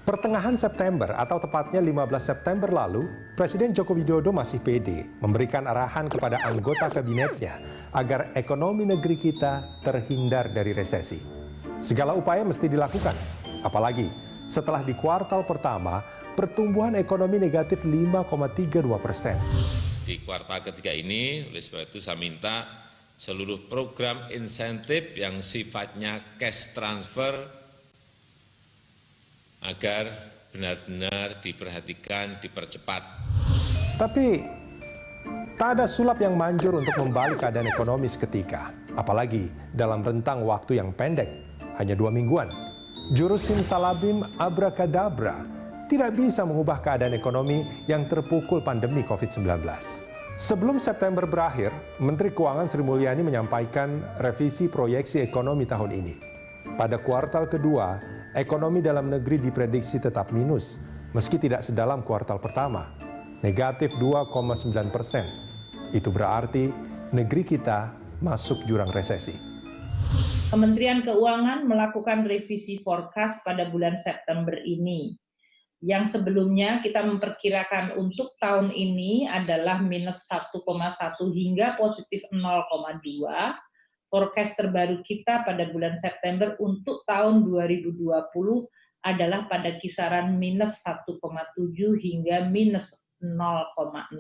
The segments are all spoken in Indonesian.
Pertengahan September atau tepatnya 15 September lalu, Presiden Joko Widodo masih pede memberikan arahan kepada anggota kabinetnya agar ekonomi negeri kita terhindar dari resesi. Segala upaya mesti dilakukan, apalagi setelah di kuartal pertama pertumbuhan ekonomi negatif 5,32%. Di kuartal ketiga ini, oleh sebab itu saya minta seluruh program insentif yang sifatnya cash transfer agar benar-benar diperhatikan, dipercepat. Tapi tak ada sulap yang manjur untuk membalik keadaan ekonomi seketika, apalagi dalam rentang waktu yang pendek, hanya 2 mingguan. Jurus simsalabim abrakadabra tidak bisa mengubah keadaan ekonomi yang terpukul pandemi COVID-19. Sebelum September berakhir, Menteri Keuangan Sri Mulyani menyampaikan revisi proyeksi ekonomi tahun ini. Pada kuartal kedua, ekonomi dalam negeri diprediksi tetap minus, meski tidak sedalam kuartal pertama, negatif 2,9%. Itu berarti negeri kita masuk jurang resesi. Kementerian Keuangan melakukan revisi forecast pada bulan September ini. Yang sebelumnya kita memperkirakan untuk tahun ini adalah minus 1,1 hingga positif 0,2. Forecast terbaru kita pada bulan September untuk tahun 2020 adalah pada kisaran minus 1,7 hingga minus 0,6.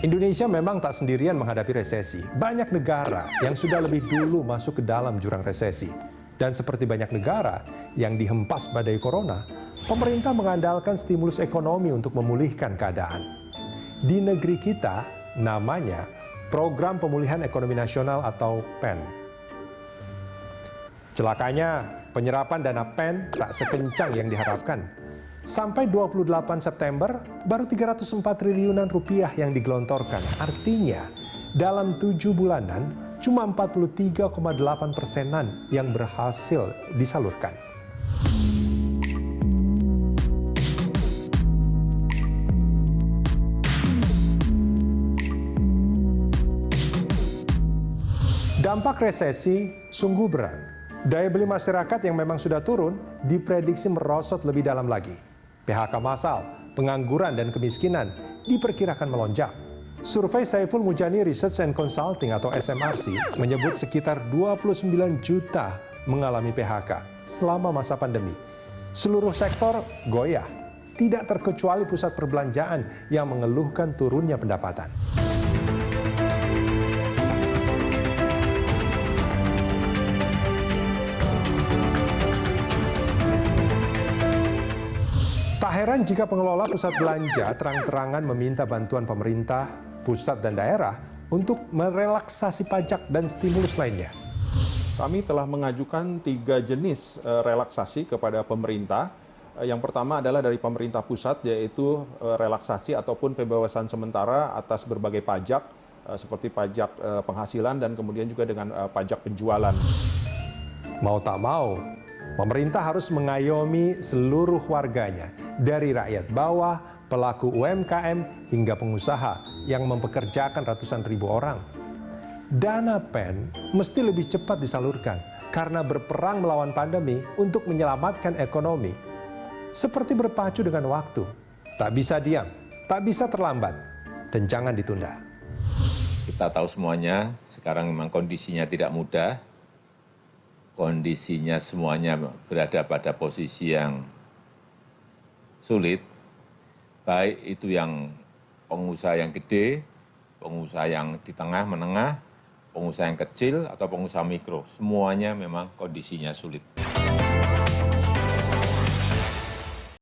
Indonesia memang tak sendirian menghadapi resesi. Banyak negara yang sudah lebih dulu masuk ke dalam jurang resesi. Dan seperti banyak negara yang dihempas badai corona, pemerintah mengandalkan stimulus ekonomi untuk memulihkan keadaan. Di negeri kita, namanya Program Pemulihan Ekonomi Nasional atau PEN. Celakanya, penyerapan dana PEN tak sekencang yang diharapkan. Sampai 28 September, baru 304 triliunan rupiah yang digelontorkan. Artinya, dalam 7 bulanan, cuma 43,8%-an yang berhasil disalurkan. Dampak resesi sungguh berat. Daya beli masyarakat yang memang sudah turun diprediksi merosot lebih dalam lagi. PHK massal, pengangguran dan kemiskinan diperkirakan melonjak. Survei Saiful Mujani Research and Consulting atau SMRC menyebut sekitar 29 juta mengalami PHK selama masa pandemi. Seluruh sektor goyah, tidak terkecuali pusat perbelanjaan yang mengeluhkan turunnya pendapatan. Tak heran jika pengelola pusat belanja terang-terangan meminta bantuan pemerintah, pusat dan daerah untuk merelaksasi pajak dan stimulus lainnya. Kami telah mengajukan 3 jenis relaksasi kepada pemerintah. Yang pertama adalah dari pemerintah pusat, yaitu relaksasi ataupun pembebasan sementara atas berbagai pajak, seperti pajak penghasilan dan kemudian juga dengan pajak penjualan. Mau tak mau, pemerintah harus mengayomi seluruh warganya, dari rakyat bawah, pelaku UMKM, hingga pengusaha yang mempekerjakan ratusan ribu orang. Dana PEN mesti lebih cepat disalurkan karena berperang melawan pandemi untuk menyelamatkan ekonomi. Seperti berpacu dengan waktu, tak bisa diam, tak bisa terlambat, dan jangan ditunda. Kita tahu semuanya, sekarang memang kondisinya tidak mudah. Kondisinya semuanya berada pada posisi yang sulit, baik itu yang pengusaha yang gede, pengusaha yang di tengah, menengah, pengusaha yang kecil, atau pengusaha mikro. Semuanya memang kondisinya sulit.